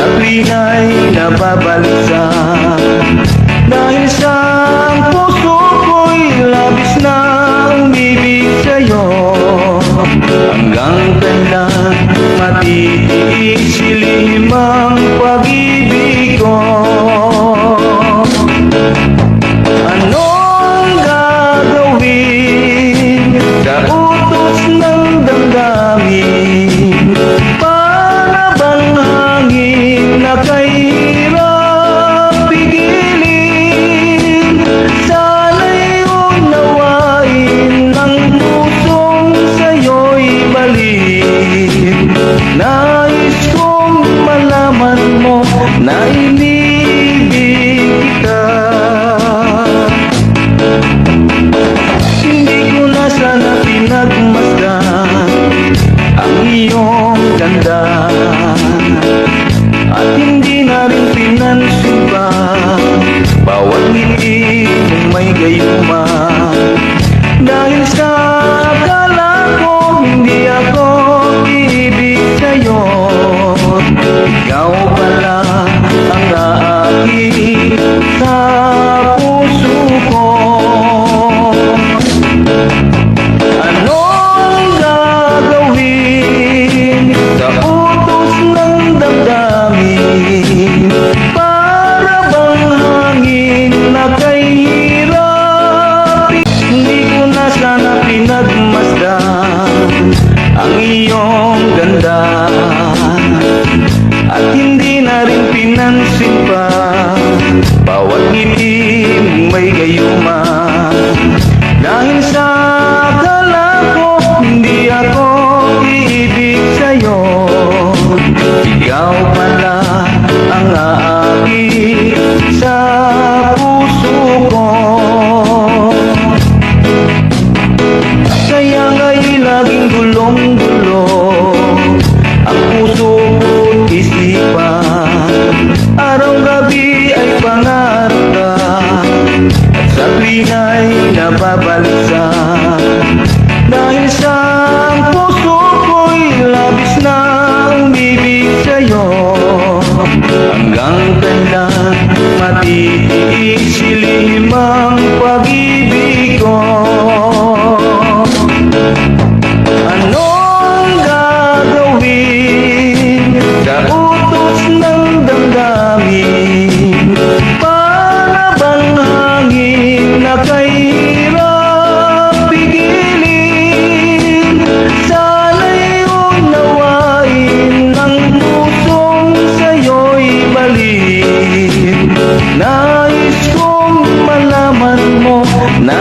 tuwinga'y nababalisa. Dahil sa puso ko'y labis na umibig sa'yo, hanggang kailan matitiis silihim ang pag-ibig ko. Anong gagawin sa utos ng damdamin? Para bang hangin na kahirap pigilin? Sana'y unawain ng pusong sa'yo'y balik. Nais kong malaman mo na inibig kita. Hindi ko na sana pinagmasdan ang iyong ganda, at hindi na rin pinansin pa bawat ngiti mong may gayuma. Dahil sa akala ko hindi ako ibig sa'yo, ikaw pala ang aakit sa puso ko. Anong gagawin sa utos ng damdamin? Para bang hangin na kahirap? Hindi ko na sana pinagmasdan ang iyong ganda, at hindi na rin pinansin pa bawat ngiti mong may gayuma. Dahil sa akala ko hindi ako iibig sa'yo, ikaw pala ang aakit sa puso ko. Kaya nga'y laging gulong-gulo ang puso ko't isipan. Araw-gabi ay pangarap ka, at sa tuwinga'y nababalisa. Dahil sa puso ko'y labis na umibig sa'yo, hanggang kailan matitiis silihim ang pag-ibig ko. Anong gagawin sa utos ng damdamin? Para bang hangin na kahirap pigilin? Sana'y unawain ng pusong sa'yo'y balik. Nais kong malaman mo na